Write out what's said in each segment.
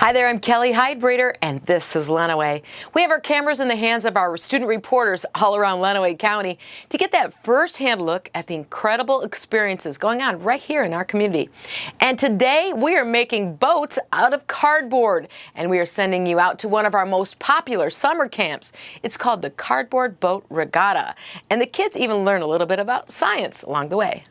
Hi there, I'm Kelly Hydebreeder, and this is Lenawee. We have our cameras in the hands of our student reporters all around Lenawee County to get that first-hand look at the incredible experiences going on right here in our community. And today we are making boats out of cardboard, and we are sending you out to one of our most popular summer camps. It's called the Cardboard Boat Regatta, and the kids even learn a little bit about science along the way.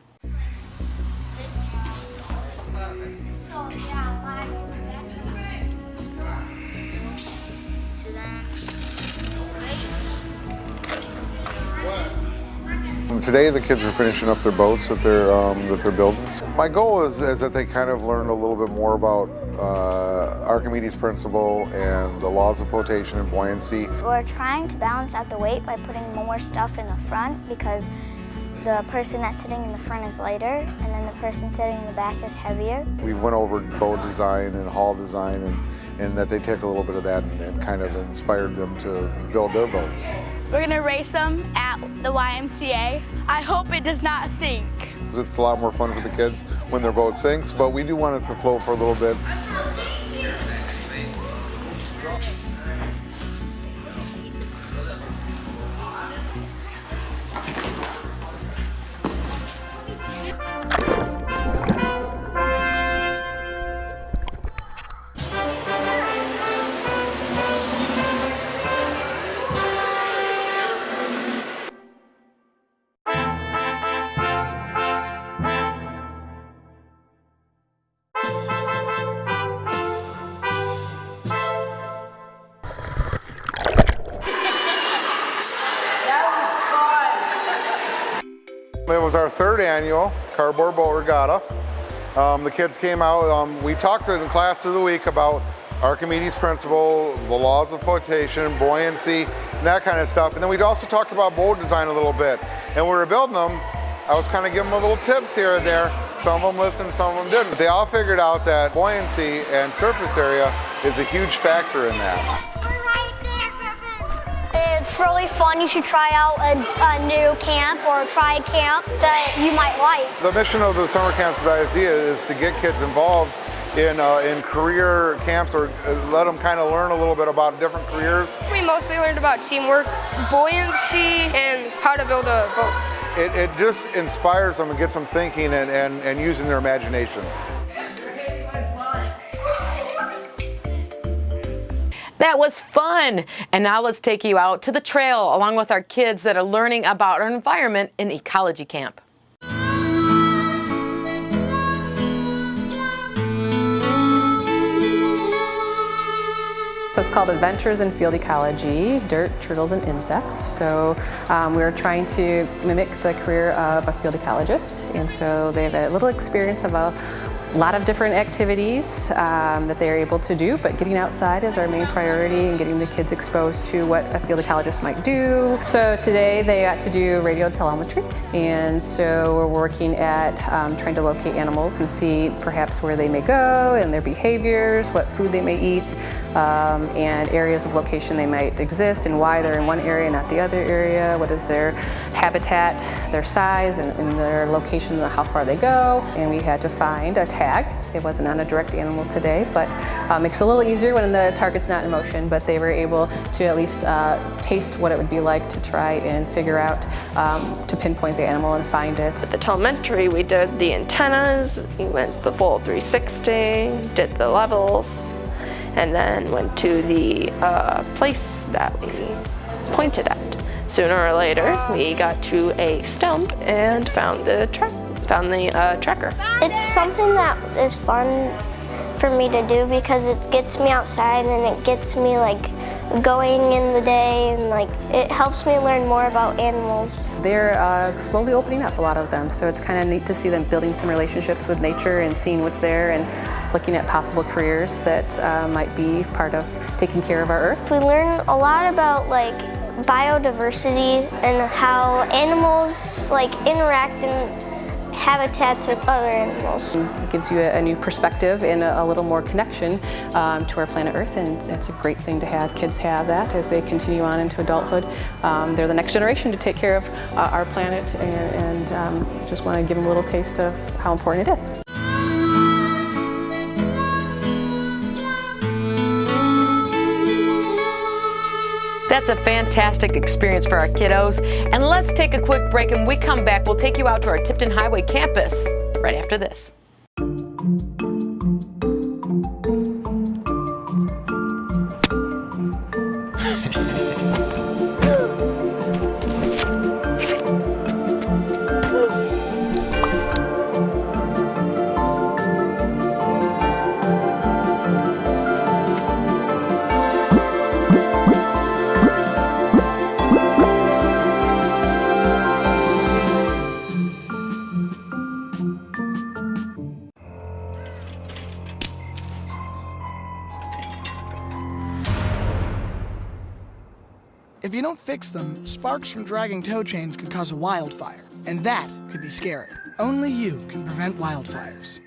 Today the kids are finishing up their boats that they're building. My goal is that they kind of learn a little bit more about Archimedes' principle and the laws of flotation and buoyancy. We're trying to balance out the weight by putting more stuff in the front because the person that's sitting in the front is lighter and then the person sitting in the back is heavier. We went over boat design and hull design and that they take a little bit of that and kind of inspired them to build their boats. We're gonna race them at the YMCA. I hope it does not sink. It's a lot more fun for the kids when their boat sinks, but we do want it to float for a little bit. It was our third annual Cardboard Boat Regatta. The kids came out, we talked in class of the week about Archimedes' principle, the laws of flotation, buoyancy, and that kind of stuff. And then we also talked about boat design a little bit. And when we were building them, I was kind of giving them little tips here and there. Some of them listened, some of them didn't. They all figured out that buoyancy and surface area is a huge factor in that. It's really fun. You should try out a new camp or try a camp that you might like. The mission of the summer camps at LISD is to get kids involved in career camps or let them kind of learn a little bit about different careers. We mostly learned about teamwork, buoyancy, and how to build a boat. It just inspires them and gets them thinking and using their imagination. That was fun! And now let's take you out to the trail along with our kids that are learning about our environment in ecology camp. So it's called Adventures in Field Ecology, Dirt, Turtles, and Insects. So we're trying to mimic the career of a field ecologist. And so they have a little experience of a lot of different activities that they're able to do, but getting outside is our main priority and getting the kids exposed to what a field ecologist might do. So today they got to do radio telemetry, and so we're working at trying to locate animals and see perhaps where they may go and their behaviors, what food they may eat, and areas of location they might exist and why they're in one area, not the other area, what is their habitat, their size, and their location, and how far they go. And we had to find a tag. It wasn't on a direct animal today, but makes it a little easier when the target's not in motion, but they were able to at least taste what it would be like to try and figure out, to pinpoint the animal and find it. At the telemetry, we did the antennas, we went the full 360, did the levels, and then went to the place that we pointed at. Sooner or later, we got to a stump and found the tracker. It's something that is fun for me to do because it gets me outside and it gets me like going in the day and like it helps me learn more about animals. They're slowly opening up, a lot of them, so it's kind of neat to see them building some relationships with nature and seeing what's there and looking at possible careers that might be part of taking care of our earth. We learn a lot about like biodiversity and how animals like interact in habitats with other animals. It gives you a new perspective and a little more connection to our planet Earth, and it's a great thing to have kids have that as they continue on into adulthood. They're the next generation to take care of our planet, and just want to give them a little taste of how important it is. That's a fantastic experience for our kiddos. And let's take a quick break, and when we come back, we'll take you out to our Tipton Highway campus right after this. If you don't fix them, sparks from dragging tow chains could cause a wildfire, and that could be scary. Only you can prevent wildfires.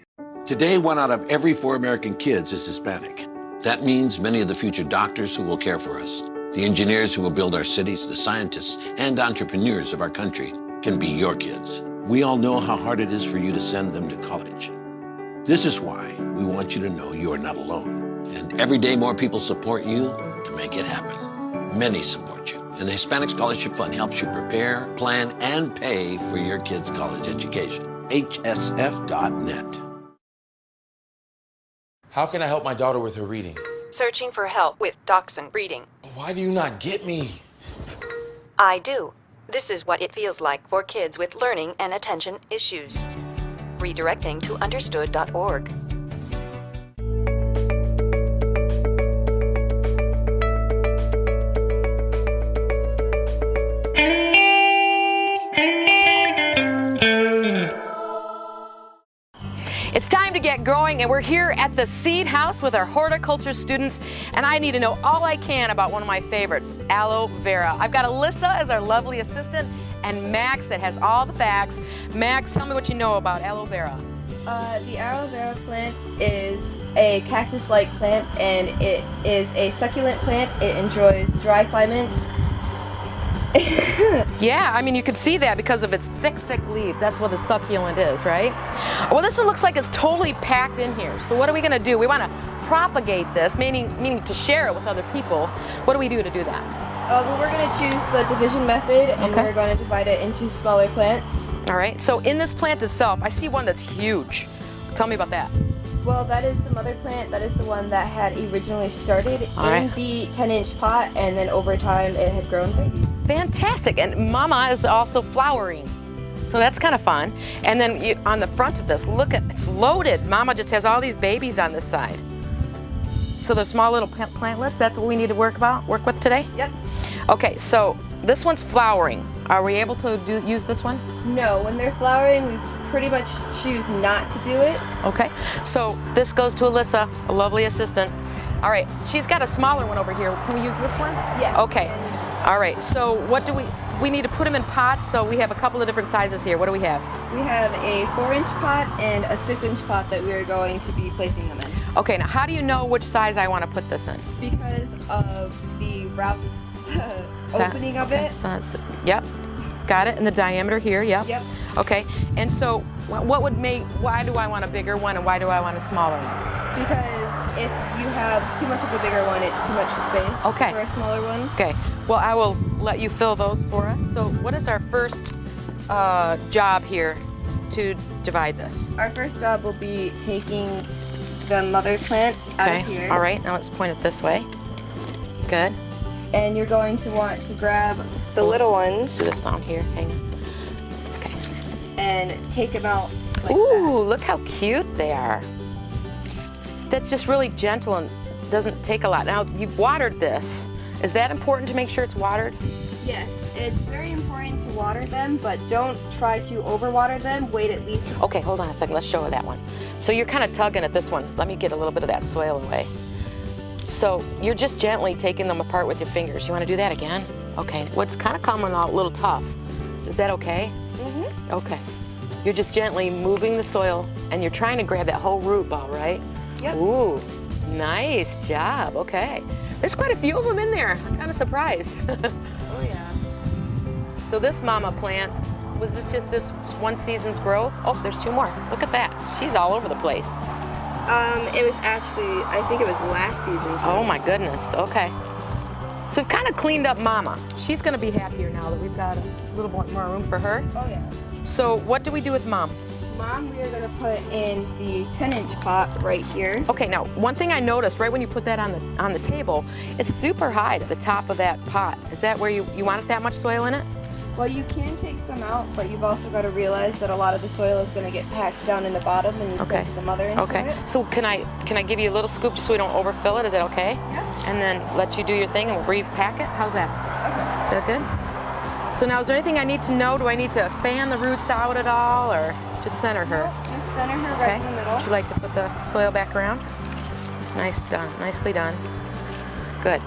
Today, 1 out of every 4 American kids is Hispanic. That means many of the future doctors who will care for us, the engineers who will build our cities, the scientists and entrepreneurs of our country can be your kids. We all know how hard it is for you to send them to college. This is why we want you to know you are not alone. And every day more people support you to make it happen. Many support you, and the Hispanic Scholarship Fund helps you prepare, plan, and pay for your kids' college education. HSF.net. How can I help my daughter with her reading? Searching for help with Dachshund breeding. Why do you not get me? I do. This is what it feels like for kids with learning and attention issues. Redirecting to understood.org. It's time to get going, and we're here at the Seed House with our horticulture students, and I need to know all I can about one of my favorites, aloe vera. I've got Alyssa as our lovely assistant, and Max that has all the facts. Max, tell me what you know about aloe vera. The aloe vera plant is a cactus-like plant, and it is a succulent plant. It enjoys dry climates. Yeah, I mean, you can see that because of its thick leaves. That's what the succulent is, right? Well, this one looks like it's totally packed in here. So what are we going to do? We want to propagate this, meaning to share it with other people. What do we do to do that? Well, we're going to choose the division method, and we're going to divide it into smaller plants. All right, so in this plant itself, I see one that's huge. Tell me about that. Well, that is the mother plant. That is the one that had originally started in the 10-inch pot, and then over time it had grown babies. Fantastic, and Mama is also flowering. So that's kind of fun. And then on the front of this, look at, it's loaded. Mama just has all these babies on this side. So the small little plantlets, that's what we need to work with today? Yep. Okay, so this one's flowering. Are we able to use this one? No, when they're flowering, we pretty much choose not to do it. Okay, so this goes to Alyssa, a lovely assistant. All right, she's got a smaller one over here. Can we use this one? Yes. Okay, all right, so what do we need to put them in pots, so we have a couple of different sizes here. What do we have? We have a 4-inch pot and a 6-inch pot that we are going to be placing them in. Okay, now how do you know which size I want to put this in? Because of the opening of it. So yep, got it, and the diameter here, yep. Yep. Okay, and so why do I want a bigger one and why do I want a smaller one? Because if you have too much of a bigger one, it's too much space for a smaller one. Okay, well, I will let you fill those for us. So what is our first job here to divide this? Our first job will be taking the mother plant out of here. All right, now let's point it this way. Good. And you're going to want to grab the little ones. Do this down here, hang on. Okay. And take them out like Ooh, look how cute they are. That's just really gentle and doesn't take a lot. Now, you've watered this. Is that important to make sure it's watered? Yes, it's very important to water them, but don't try to overwater them. Wait at least. Okay, hold on a second. Let's show her that one. So you're kind of tugging at this one. Let me get a little bit of that soil away. So you're just gently taking them apart with your fingers. You want to do that again? Okay, well, it's kind of coming out a little tough. Is that okay? Mm-hmm. Okay. You're just gently moving the soil, and you're trying to grab that whole root ball, right? Yep. Ooh, nice job. Okay. There's quite a few of them in there. I'm kind of surprised. Oh, yeah. So this mama plant, was this just this one season's growth? Oh, there's two more. Look at that. She's all over the place. It was actually, I think it was last season's. Oh my goodness. Okay. So we've kind of cleaned up Mama. She's going to be happier now that we've got a little more room for her. Oh yeah. So what do we do with Mom? Mom, we are going to put in the 10-inch pot right here. Okay, now one thing I noticed right when you put that on the table, it's super high to the top of that pot. Is that where you want it that much soil in it? Well, you can take some out, but you've also got to realize that a lot of the soil is going to get packed down in the bottom and you place the mother into it. So can I give you a little scoop just so we don't overfill it? Is that okay? Yeah. And then let you do your thing and we'll repack it? How's that? Okay. Is that good? So now is there anything I need to know? Do I need to fan the roots out at all or just center her? No, just center her right in the middle. Would you like to put the soil back around? Nice done. Nicely done. Good.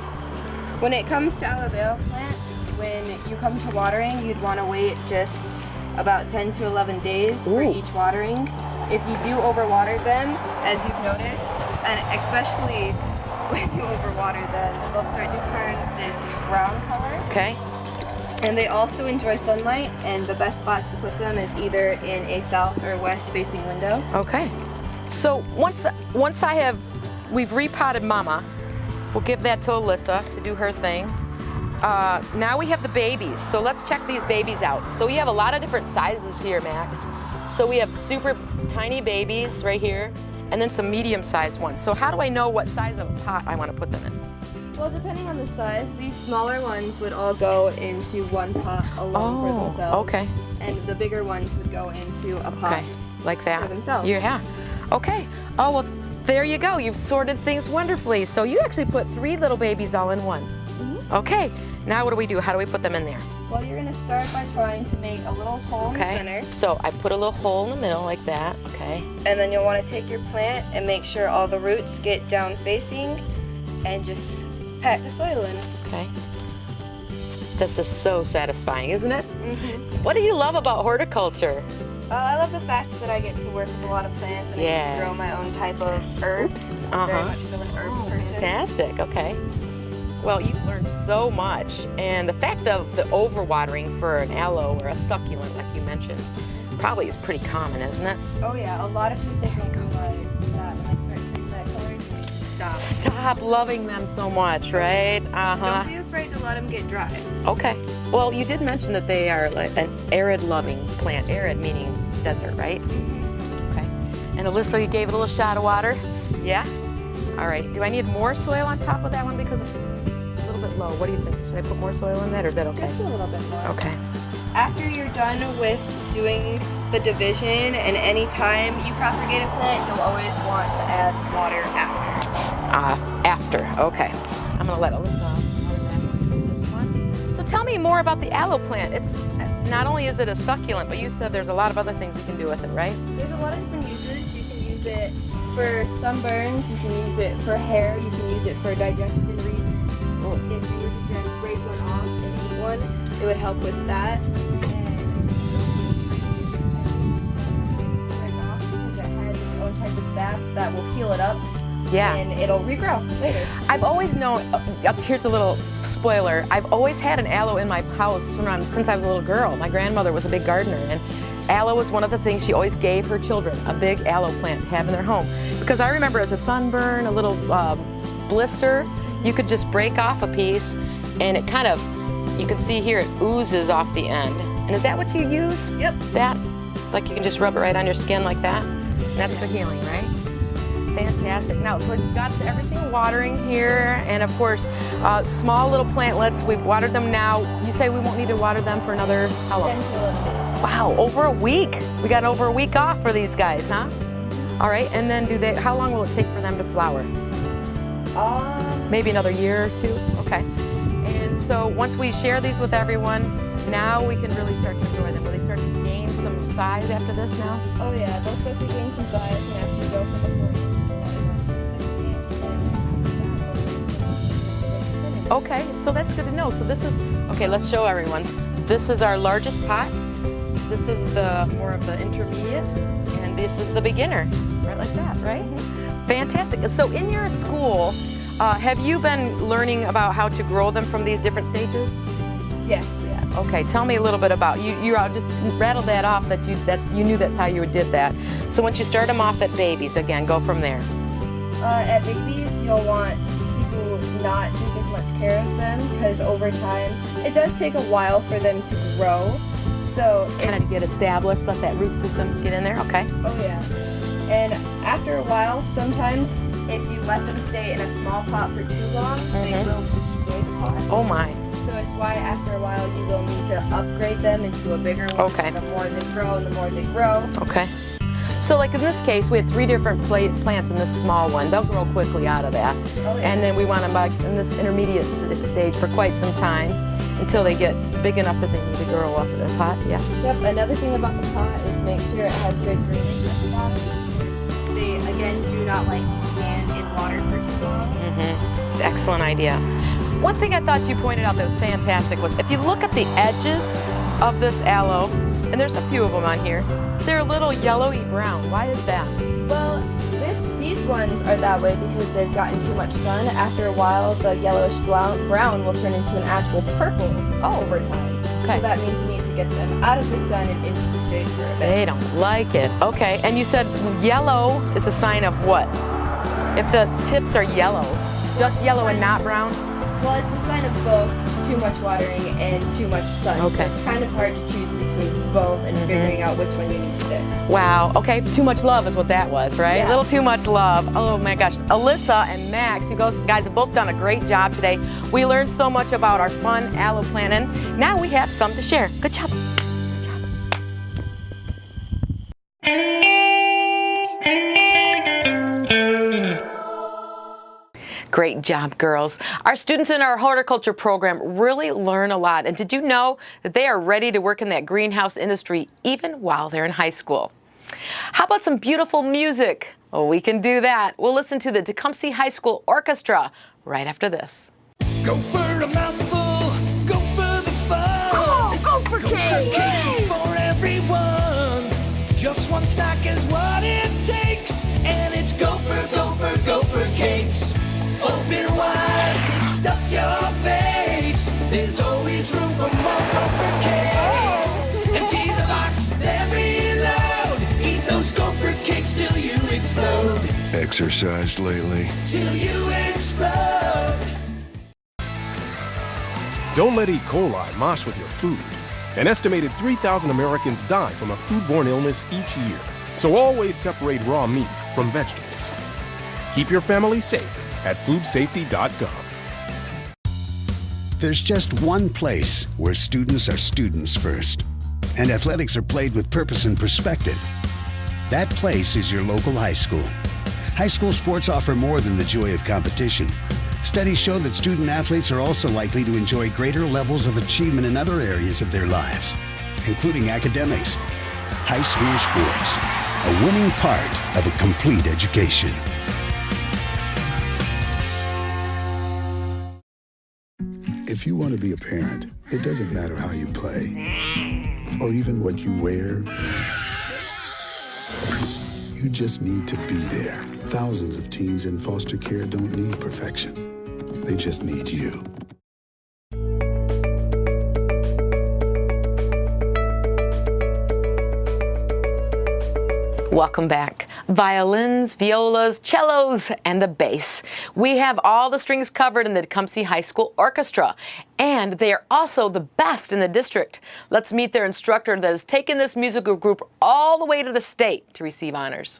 When it comes to aloe vera plants, when you come to watering, you'd want to wait just about 10 to 11 days for each watering. If you do overwater them, as you've noticed, and especially when you overwater them, they'll start to turn this brown color. Okay. And they also enjoy sunlight, and the best spots to put them is either in a south or west facing window. Okay. So once we've repotted Mama, we'll give that to Alyssa to do her thing. Now we have the babies, so let's check these babies out. So we have a lot of different sizes here, Max. So we have super tiny babies right here, and then some medium-sized ones. So how do I know what size of a pot I want to put them in? Well, depending on the size, these smaller ones would all go into one pot alone for themselves. Okay. And the bigger ones would go into a pot like that. for themselves. Yeah. Okay. Oh, well, there you go. You've sorted things wonderfully. So you actually put 3 little babies all in one. Mm-hmm. Okay. Now what do we do? How do we put them in there? Well, you're going to start by trying to make a little hole in the center. So I put a little hole in the middle like that. Okay. And then you'll want to take your plant and make sure all the roots get down facing and just pack the soil in. Okay. This is so satisfying, isn't it? Mm-hmm. What do you love about horticulture? I love the fact that I get to work with a lot of plants and I get to grow my own type of herbs. I'm very much so an herb person. Fantastic. Okay. Well, you've learned so much, and the fact of the overwatering for an aloe or a succulent, like you mentioned, probably is pretty common, isn't it? Oh yeah, a lot of people don't realize that when I start treating that color, Stop loving them so much, right? Don't be afraid to let them get dry. Okay. Well, you did mention that they are like an arid-loving plant. Arid meaning desert, right? Okay. And Alyssa, you gave it a little shot of water? Yeah? All right. Do I need more soil on top of that one because it's a little bit low? What do you think? Should I put more soil in that, or is that okay? Just a little bit more. Okay. After you're done with doing the division, and any time you propagate a plant, you'll always want to add water after. After. Okay. I'm going to let Alyssa water this one. So tell me more about the aloe plant. It's not only is it a succulent, but you said there's a lot of other things we can do with it, right? There's a lot of different uses. You can use it for sunburns, you can use it for hair, you can use it for digestion reasons. If you were to just break one off and eat one, it would help with that. Because it has its own type of sap that will heal it up. Yeah. And it'll regrow later. I've always known, here's a little spoiler, I've always had an aloe in my house since I was a little girl. My grandmother was a big gardener, and aloe was one of the things she always gave her children, a big aloe plant to have in their home. Because I remember as a sunburn, a little blister, you could just break off a piece and it kind of, you can see here, it oozes off the end. And is that what you use? Yep. That? Like you can just rub it right on your skin like that? And that's for healing, right? Fantastic. Now, so we've got everything watering here, and of course, small little plantlets. We've watered them now. You say we won't need to water them for another, how long? 10 to 11 days. Wow, over a week. We got over a week off for these guys, huh? All right, and then how long will it take for them to flower? Maybe another year or two? Okay. And so once we share these with everyone, now we can really start to enjoy them. Will they start to gain some size after this now? Oh yeah, they'll start to gain some size, and after you go for the 40. Okay, so that's good to know. So this is, okay, let's show everyone. This is our largest pot. This is the more of the intermediate, and this is the beginner, right like that, right? Fantastic. And so in your school, have you been learning about how to grow them from these different stages? Yes, we have. Okay, tell me a little bit about, you just rattled that off, that you knew that's how you did that. So once you start them off at babies, again, go from there. At babies, you'll want to not drink as much much care of them because over time it does take a while for them to grow. So Kind of get established, let that root system get in there, okay? oh yeah. And after a while, sometimes if you let them stay in a small pot for too long, they will destroy the pot. Oh my. So it's why after a while you will need to upgrade them into a bigger one. Okay. The more they grow and the more they grow. Okay. So like in this case, we had 3 different plants in this small one. They'll grow quickly out of that. Oh, yeah. And then we want them back in this intermediate stage for quite some time until they get big enough that they need to grow up in the pot. Yeah. Yep, another thing about the pot is make sure it has good drainage at the bottom. They, again, do not like to stand in water for too long. Excellent idea. One thing I thought you pointed out that was fantastic was if you look at the edges of this aloe, and there's a few of them on here, they're a little yellowy brown. Why is that? Well, these ones are that way because they've gotten too much sun. After a while, the yellowish brown will turn into an actual purple over time. Okay. So that means you need to get them out of the sun and into the shade for a bit. They don't like it. Okay, and you said yellow is a sign of what? If the tips are yellow, just yellow and not brown? Well, it's a sign of both too much watering and too much sun. Okay. So it's kind of hard to choose between both and figuring out which one you need to fix. Wow, okay, too much love is what that was, right? A Yeah. little too much love. Oh my gosh. Alyssa and Max, you guys have both done a great job today. We learned so much about our fun aloe planting. Now we have some to share. Good job. Great job, girls. Our students in our horticulture program really learn a lot. And did you know that they are ready to work in that greenhouse industry even while they're in high school? How about some beautiful music? Well, we can do that. We'll listen to the Tecumseh High School Orchestra right after this. Go for a mouthful, go for the fun. Oh, go for cake! Cakes for everyone. Just one stack is what it takes. And it's go for cakes. Open wide, stuff your face. There's always room for more gopher cakes. Empty the box, then reload. Eat those gopher cakes till you explode. Exercised lately? Till you explode. Don't let E. coli mosh with your food. An estimated 3,000 Americans die from a foodborne illness each year. So always separate raw meat from vegetables. Keep your family safe at foodsafety.gov. There's just one place where students are students first, and athletics are played with purpose and perspective. That place is your local high school. High school sports offer more than the joy of competition. Studies show that student athletes are also likely to enjoy greater levels of achievement in other areas of their lives, including academics. High school sports, a winning part of a complete education. If you want to be a parent, it doesn't matter how you play or even what you wear. You just need to be there. Thousands of teens in foster care don't need perfection. They just need you. Welcome back. Violins, violas, cellos, and the bass. We have all the strings covered in the Tecumseh High School Orchestra, and they are also the best in the district. Let's meet their instructor that has taken this musical group all the way to the state to receive honors.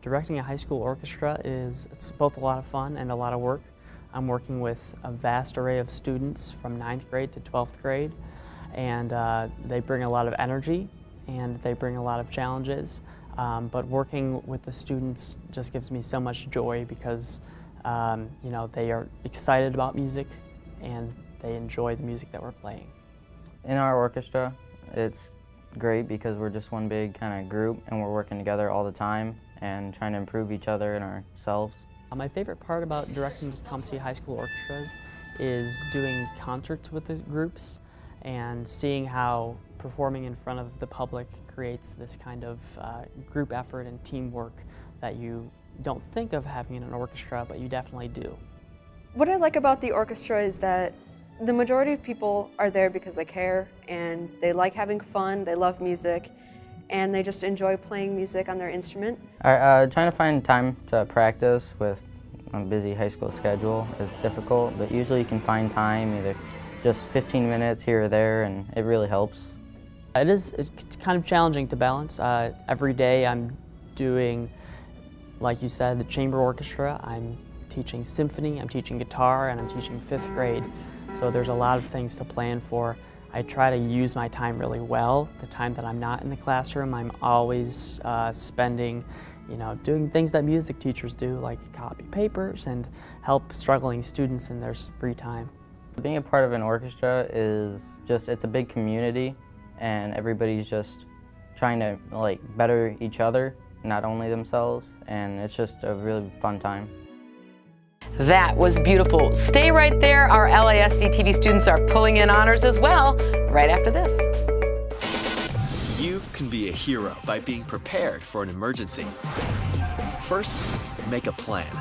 Directing a high school orchestra it's both a lot of fun and a lot of work. I'm working with a vast array of students from 9th grade to 12th grade, and they bring a lot of energy and they bring a lot of challenges. But working with the students just gives me so much joy because you know, they are excited about music and they enjoy the music that we're playing. In our orchestra, it's great because we're just one big kind of group and we're working together all the time and trying to improve each other and ourselves. My favorite part about directing Tecumseh High School orchestras is doing concerts with the groups and seeing how performing in front of the public creates this kind of group effort and teamwork that you don't think of having in an orchestra, but you definitely do. What I like about the orchestra is that the majority of people are there because they care and they like having fun, they love music, and they just enjoy playing music on their instrument. Trying to find time to practice with a busy high school schedule is difficult, but usually you can find time, either just 15 minutes here or there, and it really helps. It's kind of challenging to balance. Every day I'm doing, like you said, the chamber orchestra. I'm teaching symphony, I'm teaching guitar, and I'm teaching 5th grade. So there's a lot of things to plan for. I try to use my time really well. The time that I'm not in the classroom, I'm always spending, doing things that music teachers do, like copy papers and help struggling students in their free time. Being a part of an orchestra is it's a big community, and everybody's just trying to better each other, not only themselves, and it's just a really fun time. That was beautiful. Stay right there. Our LISD TV students are pulling in honors as well right after this. You can be a hero by being prepared for an emergency. First, make a plan.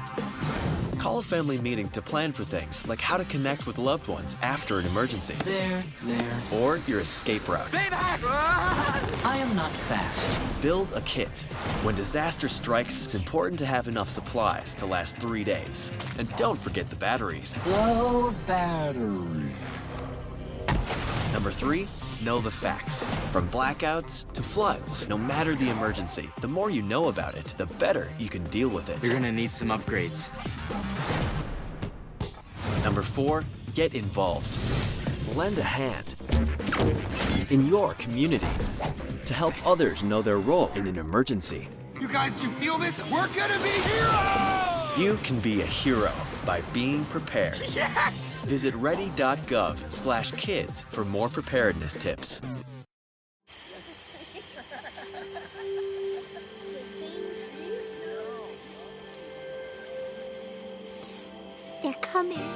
Call a family meeting to plan for things like how to connect with loved ones after an emergency. There. Or your escape route. I am not fast. Build a kit. When disaster strikes, it's important to have enough supplies to last 3 days. And don't forget the batteries. Low battery. Number 3, know the facts. From blackouts to floods, no matter the emergency, the more you know about it, the better you can deal with it. You're gonna need some upgrades. Number 4, get involved. Lend a hand in your community to help others know their role in an emergency. You guys, do you feel this? We're gonna be heroes! You can be a hero by being prepared. Yes! Visit ready.gov/kids for more preparedness tips. They're coming.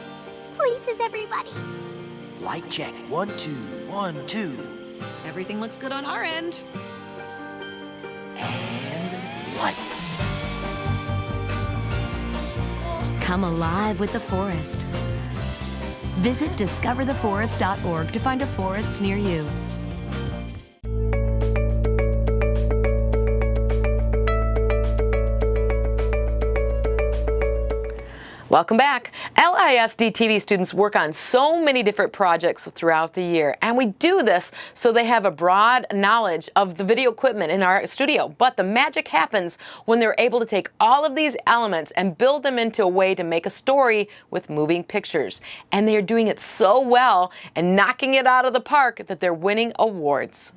Places, everybody. Light check. 1, 2, 1, 2. Everything looks good on our end. And lights. Come alive with the forest. Visit discovertheforest.org to find a forest near you. Welcome back. LISD TV students work on so many different projects throughout the year, and we do this so they have a broad knowledge of the video equipment in our studio. But the magic happens when they're able to take all of these elements and build them into a way to make a story with moving pictures. And they're doing it so well and knocking it out of the park that they're winning awards.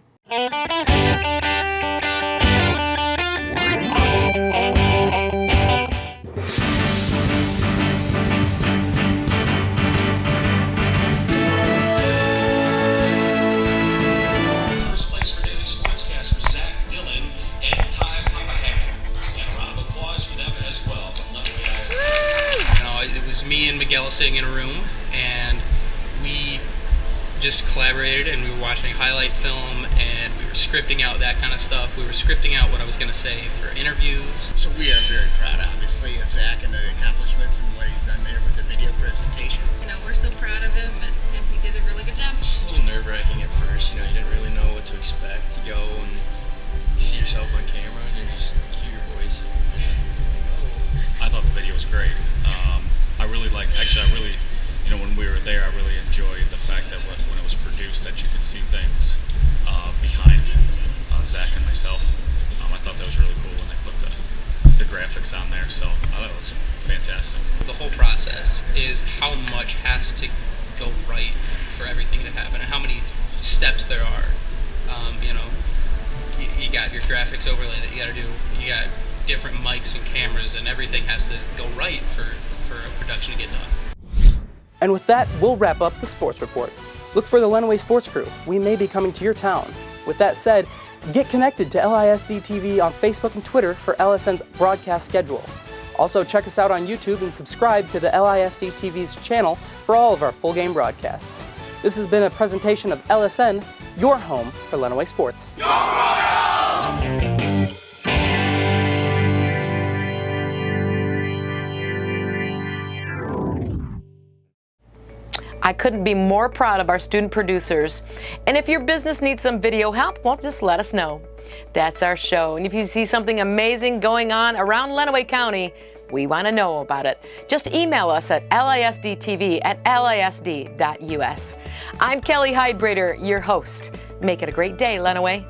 Me and Miguel sitting in a room, and we just collaborated, and we were watching highlight film, and we were scripting out that kind of stuff. We were scripting out what I was going to say for interviews. So we are very proud, obviously, of Zach and the accomplishments and what he's done there with the video presentation. We're so proud of him, and he did a really good job. A little nerve-wracking at first, you didn't really know what to expect. You go and you see yourself on camera, and you just hear your voice. I thought the video was great. When we were there, I really enjoyed the fact that when it was produced that you could see things behind Zach and myself. I thought that was really cool when they put the graphics on there, so I thought it was fantastic. The whole process is how much has to go right for everything to happen, and how many steps there are. You got your graphics overlay that you got to do, you got different mics and cameras, and everything has to go right for a production to get done. And with that, we'll wrap up the Sports Report. Look for the Lenawee Sports Crew. We may be coming to your town. With that said, get connected to LISD TV on Facebook and Twitter for LSN's broadcast schedule. Also, check us out on YouTube and subscribe to the LISD TV's channel for all of our full game broadcasts. This has been a presentation of LSN, your home for Lenawee Sports. I couldn't be more proud of our student producers. And if your business needs some video help, well, just let us know. That's our show. And if you see something amazing going on around Lenawee County, we want to know about it. Just email us at lisdtv@lisd.us. I'm Kelly Hyde-Brader, your host. Make it a great day, Lenawee.